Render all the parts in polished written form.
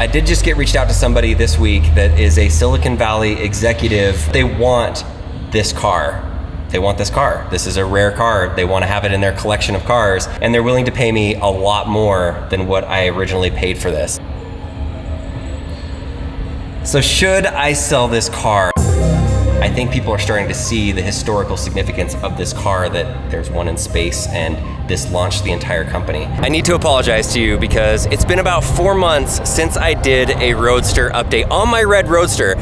I did just get reached out to somebody this week that is a Silicon Valley executive. They want this car. They want this car. This is a rare car. They want to have it in their collection of cars, and they're willing to pay me a lot more than what I originally paid for this. So should I sell this car? I think people are starting to see the historical significance of this car, that there's one in space, and this launched the entire company. I need to apologize to you because it's been about 4 months since I did a Roadster update on my red Roadster.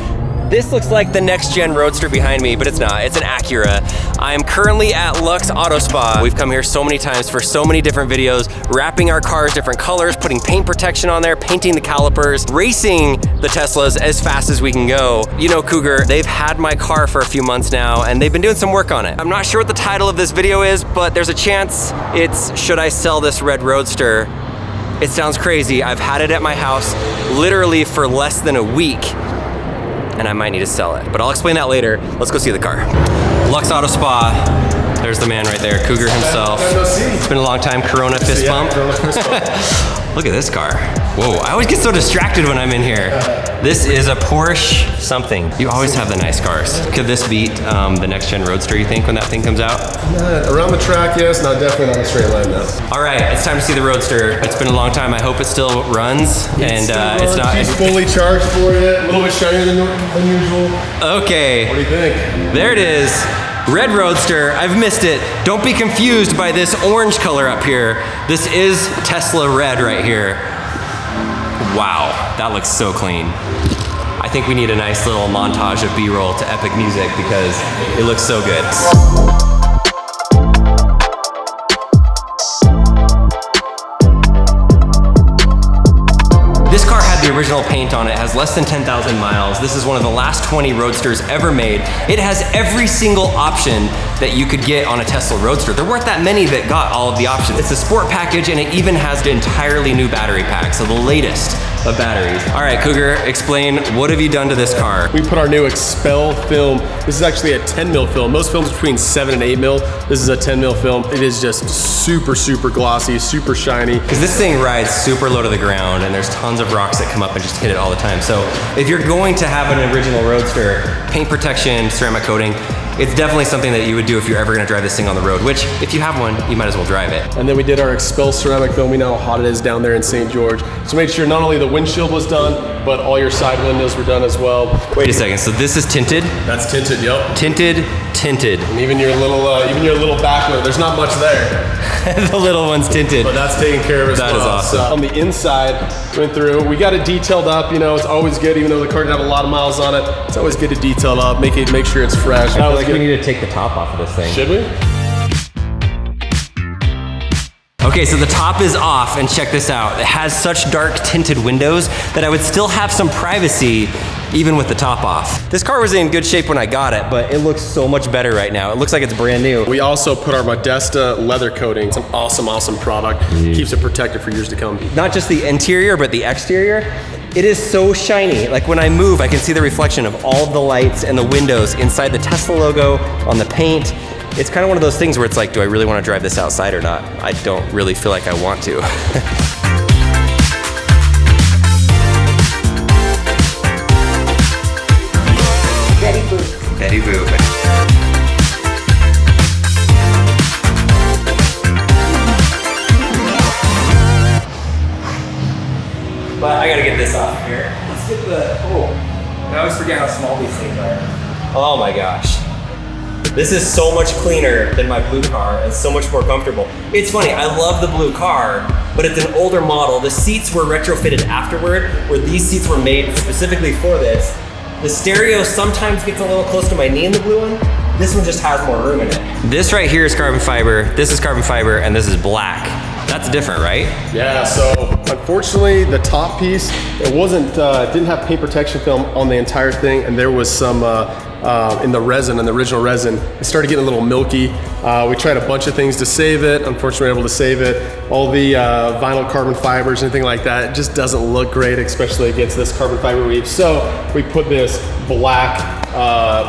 This looks like the next gen Roadster behind me, but it's not, it's an Acura. I'm currently at Lux Auto Spa. We've come here so many times for so many different videos, wrapping our cars different colors, putting paint protection on there, painting the calipers, racing the Teslas as fast as we can go. You know Cougar, they've had my car for a few months now, and they've been doing some work on it. I'm not sure what the title of this video is, but there's a chance it's Should I Sell This Red Roadster? It sounds crazy. I've had it at my house literally for less than a week, and I might need to sell it, but I'll explain that later. Let's go see the car. Lux Auto Spa. There's the man right there, Cougar himself. It's been a long time, Corona fist bump. Look at this car. Whoa, I always get so distracted when I'm in here. This is a Porsche something. You always have the nice cars. Could this beat the next gen Roadster, you think, when that thing comes out? Around the track, yes, not definitely not a straight line, no. All right, it's time to see the Roadster. It's been a long time. I hope it still runs, it's not. It's fully charged for you, a little bit shinier than usual. Okay. What do you think? There it is. Red Roadster, I've missed it. Don't be confused by this orange color up here. This is Tesla red right here. Wow, that looks so clean. I think we need a nice little montage of B-roll to epic music because it looks so good. This car had the original paint on it, has less than 10,000 miles. This is one of the last 20 Roadsters ever made. It has every single option that you could get on a Tesla Roadster. There weren't that many that got all of the options. It's a sport package, and it even has an entirely new battery pack, so the latest of batteries. All right, Cougar, explain, what have you done to this car? We put our new Expel film. This is actually a 10 mil film. Most films are between 7 and 8 mil. This is a 10 mil film. It is just super, super glossy, super shiny. Because this thing rides super low to the ground, and there's tons of rocks that come up and just hit it all the time. So if you're going to have an original Roadster, paint protection, ceramic coating, it's definitely something that you would do if you're ever gonna drive this thing on the road, which if you have one, you might as well drive it. And then we did our Expel ceramic film. We know how hot it is down there in St. George. So make sure not only the windshield was done, but all your side windows were done as well. Wait a second, so this is tinted? That's tinted, yep. Tinted, tinted. And even your little back window, there's not much there. The little one's tinted. But that's taken care of as well. That is awesome. So on the inside, went through, we got it detailed up, you know, it's always good, even though the car didn't have a lot of miles on it, it's always good to detail up, make sure it's fresh. I feel like we need to take the top off of this thing. Should we? Okay, so the top is off, and check this out. It has such dark tinted windows that I would still have some privacy even with the top off. This car was in good shape when I got it, but it looks so much better right now. It looks like it's brand new. We also put our Modesta leather coating. It's an awesome, awesome product. Keeps it protected for years to come. Not just the interior, but the exterior. It is so shiny. Like when I move, I can see the reflection of all of the lights and the windows inside the Tesla logo, on the paint. It's kind of one of those things where it's like, do I really want to drive this outside or not? I don't really feel like I want to. Betty Boop. Betty Boop. But I gotta get this off here. Let's get the, I always forget how small these things are. Oh my gosh. This is so much cleaner than my blue car and so much more comfortable. It's funny, I love the blue car, but it's an older model. The seats were retrofitted afterward, where these seats were made specifically for this. The stereo sometimes gets a little close to my knee in the blue one. This one just has more room in it. This right here is carbon fiber, this is carbon fiber, and this is black. That's different, right? Yeah, so unfortunately the top piece, it wasn't, didn't have paint protection film on the entire thing, and there was some, in the resin, in the original resin, it started getting a little milky. We tried a bunch of things to save it. Unfortunately, we were able to save it. All the vinyl carbon fibers, anything like that, it just doesn't look great, especially against this carbon fiber weave. So we put this black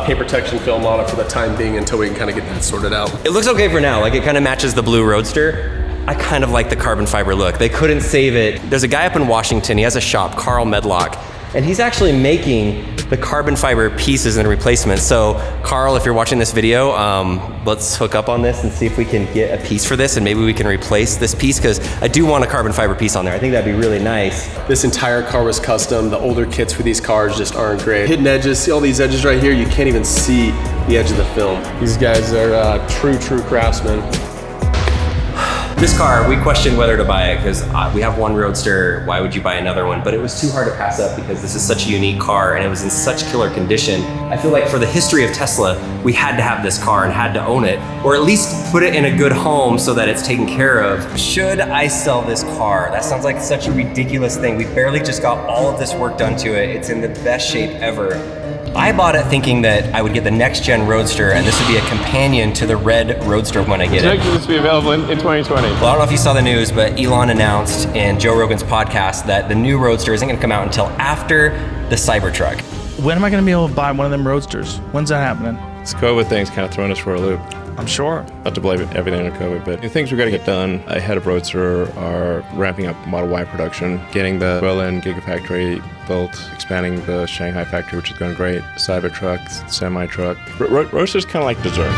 paint protection film on it for the time being until we can kind of get that sorted out. It looks okay for now. Like it kind of matches the blue Roadster. I kind of like the carbon fiber look. They couldn't save it. There's a guy up in Washington, he has a shop, Carl Medlock, and he's actually making the carbon fiber pieces and replacements. So Carl, if you're watching this video, let's hook up on this and see if we can get a piece for this, and maybe we can replace this piece, because I do want a carbon fiber piece on there. I think that'd be really nice. This entire car was custom. The older kits for these cars just aren't great. Hidden edges, see all these edges right here? You can't even see the edge of the film. These guys are true craftsmen. This car, we questioned whether to buy it because we have one Roadster, why would you buy another one? But it was too hard to pass up because this is such a unique car and it was in such killer condition. I feel like for the history of Tesla, we had to have this car and had to own it, or at least put it in a good home so that it's taken care of. Should I sell this car? That sounds like such a ridiculous thing. We barely just got all of this work done to it. It's in the best shape ever. I bought it thinking that I would get the next gen Roadster and this would be a companion to the red Roadster when I get it. This will be available in 2020. Well, I don't know if you saw the news, but Elon announced in Joe Rogan's podcast that the new Roadster isn't gonna come out until after the Cybertruck. When am I gonna be able to buy one of them Roadsters? When's that happening? This COVID thing's kind of throwing us for a loop. I'm sure. Not to blame everything on COVID, but the things we got to get done ahead of Roadster are ramping up Model Y production, getting the Berlin Gigafactory built, expanding the Shanghai factory, which is going great, Cybertruck, semi-truck. Roadster's kind of like dessert.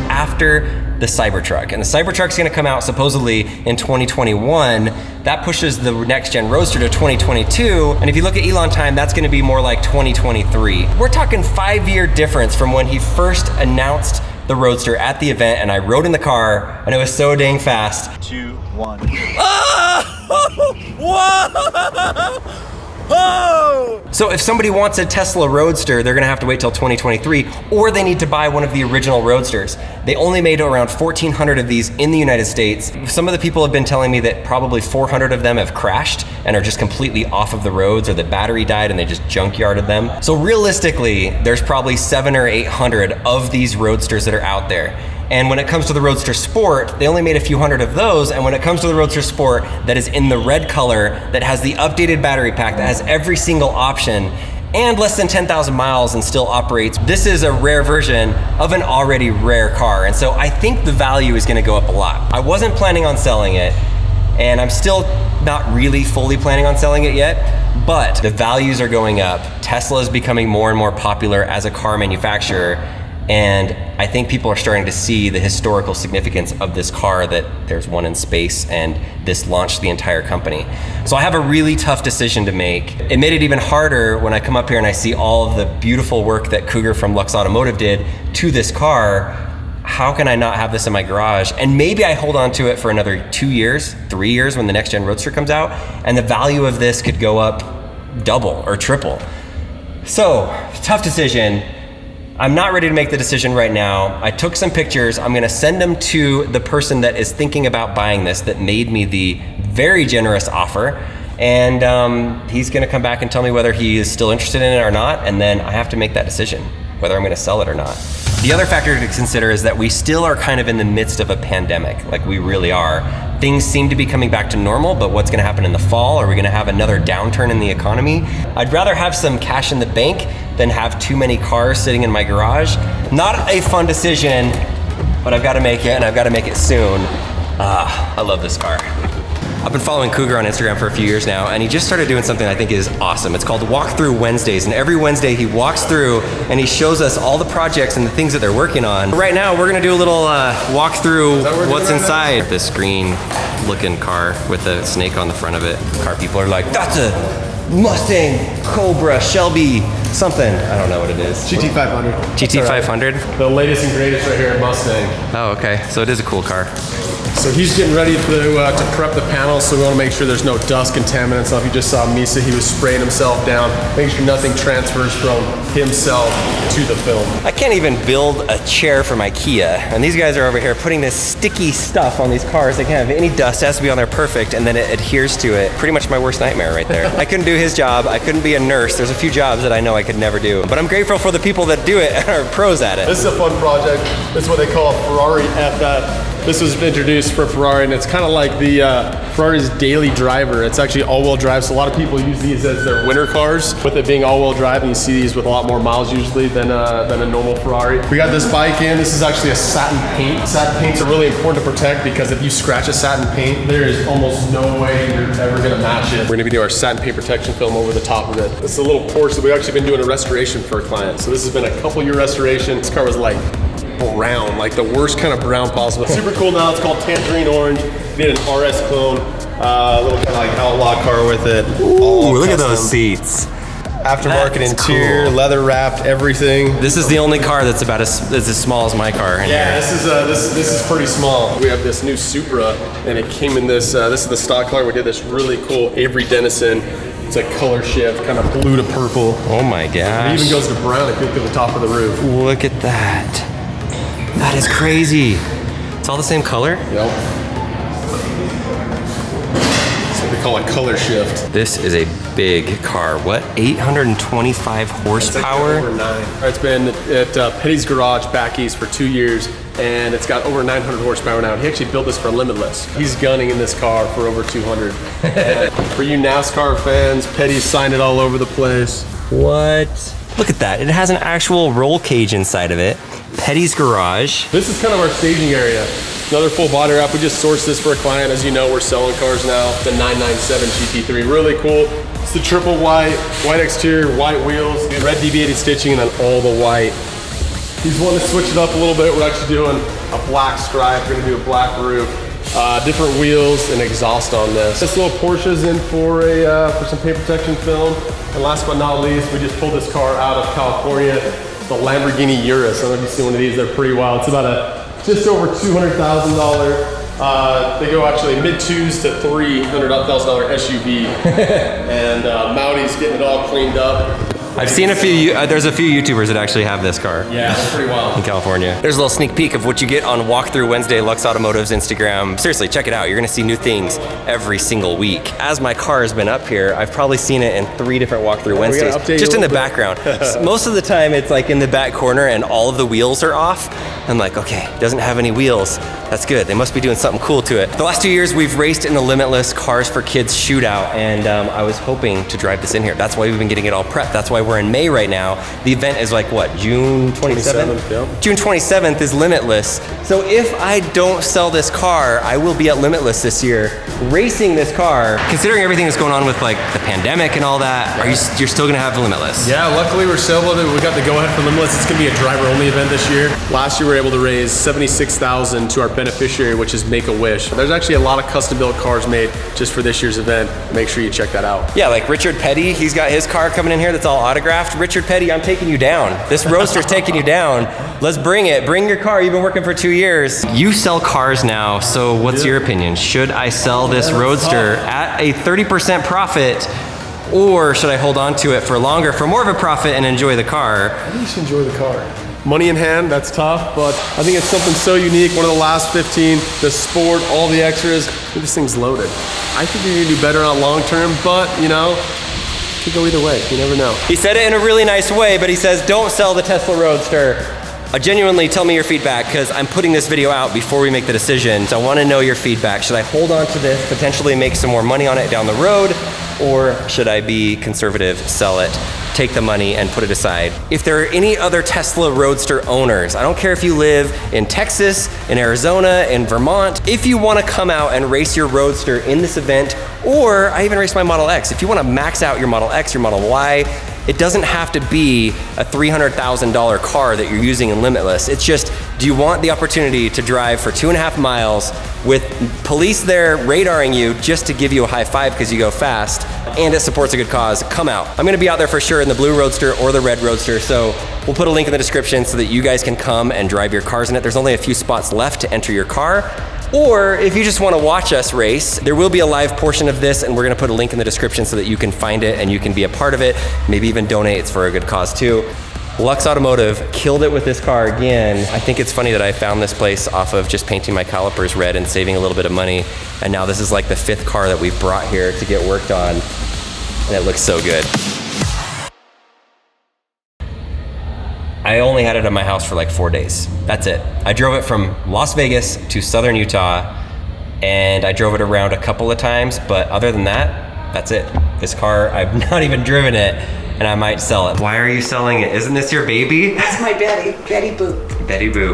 After the Cybertruck, and the Cybertruck's gonna come out supposedly in 2021. That pushes the next gen Roadster to 2022, and if you look at Elon time, that's gonna be more like 2023. We're talking 5-year difference from when he first announced the Roadster at the event, and I rode in the car, and it was so dang fast. 2, 1. Whoa! So if somebody wants a Tesla Roadster, they're gonna have to wait till 2023, or they need to buy one of the original Roadsters. They only made around 1,400 of these in the United States. Some of the people have been telling me that probably 400 of them have crashed and are just completely off of the roads, or the battery died and they just junkyarded them. So realistically, there's probably 700 or 800 of these Roadsters that are out there. And when it comes to the Roadster Sport, they only made a few hundred of those. And when it comes to the Roadster Sport that is in the red color, that has the updated battery pack, that has every single option, and less than 10,000 miles and still operates, this is a rare version of an already rare car. And so I think the value is gonna go up a lot. I wasn't planning on selling it, and I'm still not really fully planning on selling it yet, but the values are going up. Tesla is becoming more and more popular as a car manufacturer. And I think people are starting to see the historical significance of this car, that there's one in space and this launched the entire company. So I have a really tough decision to make. It made it even harder when I come up here and I see all of the beautiful work that Cougar from Lux Automotive did to this car. How can I not have this in my garage? And maybe I hold on to it for another 2 years, 3 years when the next gen Roadster comes out, and the value of this could go up double or triple. So, tough decision. I'm not ready to make the decision right now. I took some pictures. I'm gonna send them to the person that is thinking about buying this, that made me the very generous offer. And he's gonna come back and tell me whether he is still interested in it or not. And then I have to make that decision, whether I'm gonna sell it or not. The other factor to consider is that we still are kind of in the midst of a pandemic, like we really are. Things seem to be coming back to normal, but what's gonna happen in the fall? Are we gonna have another downturn in the economy? I'd rather have some cash in the bank than have too many cars sitting in my garage. Not a fun decision, but I've gotta make it, and I've gotta make it soon. I love this car. I've been following Cougar on Instagram for a few years now, and he just started doing something I think is awesome. It's called Walkthrough Wednesdays, and every Wednesday he walks through and he shows us all the projects and the things that they're working on. Right now, we're gonna do a little walk through what's inside this green looking car with a snake on the front of it. Car people are like, that's a Mustang, Cobra, Shelby, something. I don't know what it is. GT500. GT500? The latest and greatest right here at Mustang. Oh, okay. So it is a cool car. So he's getting ready to prep the panels, so we want to make sure there's no dust contaminants. Now, if you just saw Misa, he was spraying himself down, making sure nothing transfers from himself to the film. I can't even build a chair from IKEA, and these guys are over here putting this sticky stuff on these cars. They can't have any dust, it has to be on there perfect, and then it adheres to it. Pretty much my worst nightmare right there. I couldn't do his job, I couldn't be a nurse. There's a few jobs that I know I could never do, but I'm grateful for the people that do it and are pros at it. This is a fun project. This is what they call a Ferrari FF. This was introduced for Ferrari, and it's kind of like the Ferrari's daily driver. It's actually all-wheel drive, so a lot of people use these as their winter cars, with it being all-wheel drive, and you see these with a lot more miles usually than a normal Ferrari. We got this bike in. This is actually a satin paint. Satin paints are really important to protect because if you scratch a satin paint, there is almost no way you're ever gonna match it. We're gonna be doing our satin paint protection film over the top of it. This is a little Porsche that we've actually been doing a restoration for a client. So this has been a couple-year restoration. This car was like brown, like the worst kind of brown possible. Super cool now, it's called Tangerine Orange. We did an RS clone, a little kind of like outlaw car with it. Ooh, look at those seats. Aftermarket That's interior, cool. leather wrapped, everything. This is the only car that's about as small as my car in Yeah, here. this is pretty small. We have this new Supra, and it came in this. This is the stock color. We did this really cool Avery Dennison. It's a color shift, kind of blue to purple. Oh my gosh. It even goes to brown if you look at the top of the roof. Look at that. That is crazy. It's all the same color? Yep. That's what they call a color shift. This is a big car. What, 825 horsepower? Over 9. It's been at Petty's Garage back east for 2 years, and it's got over 900 horsepower now. He actually built this for Limitless. He's gunning in this car for over 200. For you NASCAR fans, Petty's signed it all over the place. What? Look at that. It has an actual roll cage inside of it. Petty's Garage. This is kind of our staging area. Another full body wrap. We just sourced this for a client. As you know, we're selling cars now. The 997 GT3, really cool. It's the triple white exterior, white wheels, red deviated stitching, and then all the white. He's wanting to switch it up a little bit. We're actually doing a black stripe. We're gonna do a black roof, different wheels, and exhaust on this. This little Porsche's in for some paint protection film. And last but not least, we just pulled this car out of California. The Lamborghini Urus. I don't know if you've seen one of these. They're pretty wild. It's about just over $200,000. They go actually mid-twos to $300,000 SUV. And Maudi's getting it all cleaned up. I've seen a few, there's a few YouTubers that actually have this car. Yeah, it's pretty wild. In California. There's a little sneak peek of what you get on Walkthrough Wednesday, Lux Automotive's Instagram. Seriously, check it out. You're gonna see new things every single week. As my car has been up here, I've probably seen it in 3 different Walkthrough Wednesdays, just in the background. Most of the time it's like in the back corner and all of the wheels are off. I'm like, okay, it doesn't have any wheels. That's good. They must be doing something cool to it. The last 2 years we've raced in the Limitless Cars for Kids shootout, and I was hoping to drive this in here. That's why we've been getting it all prepped. That's why we're in May right now. The event is like what, June 27th? Yep. June 27th is Limitless. So if I don't sell this car, I will be at Limitless this year, racing this car. Considering everything that's going on with like the pandemic and all that, you're still gonna have Limitless? Yeah, luckily we're still able to, we got the go ahead for Limitless. It's gonna be a driver only event this year. Last year we were able to raise $76,000 to our beneficiary, which is Make-A-Wish. There's actually a lot of custom built cars made just for this year's event. Make sure you check that out. Yeah, like Richard Petty, he's got his car coming in here that's all autographed. Richard Petty, I'm taking you down. This Roadster's taking you down. Let's bring it. Bring your car. You've been working for 2 years. You sell cars now, so what's your opinion? Should I sell this Roadster at a 30% profit, or should I hold on to it for longer, for more of a profit, and enjoy the car? I think you should enjoy the car. Money in hand, that's tough, but I think it's something so unique. One of the last 15, the sport, all the extras. This thing's loaded. I think you're gonna do better on long term, but you know, it could go either way. You never know. He said it in a really nice way, but he says, don't sell the Tesla Roadster. Genuinely, tell me your feedback, because I'm putting this video out before we make the decision. So I want to know your feedback. Should I hold on to this, potentially make some more money on it down the road, or should I be conservative, sell it, take the money and put it aside? If there are any other Tesla Roadster owners, I don't care if you live in Texas, in Arizona, in Vermont, if you want to come out and race your Roadster in this event, or I even race my Model X, if you want to max out your Model X, your Model Y, it doesn't have to be a $300,000 car that you're using in Limitless. It's just, do you want the opportunity to drive for 2.5 miles with police there radaring you just to give you a high five because you go fast, and it supports a good cause? Come out. I'm gonna be out there for sure in the blue Roadster or the red Roadster, so we'll put a link in the description so that you guys can come and drive your cars in it. There's only a few spots left to enter your car. Or if you just want to watch us race, there will be a live portion of this, and we're going to put a link in the description so that you can find it and you can be a part of it, maybe even donate. It's for a good cause too. Lux Automotive killed it with this car again. I think it's funny that I found this place off of just painting my calipers red and saving a little bit of money, and now this is like the 5th car that we've brought here to get worked on, and it looks so good. I only had it at my house for like 4 days. That's it. I drove it from Las Vegas to Southern Utah, and I drove it around a couple of times, but other than that, that's it. This car, I've not even driven it, and I might sell it. Why are you selling it? Isn't this your baby? That's my Betty Boop. Betty Boop.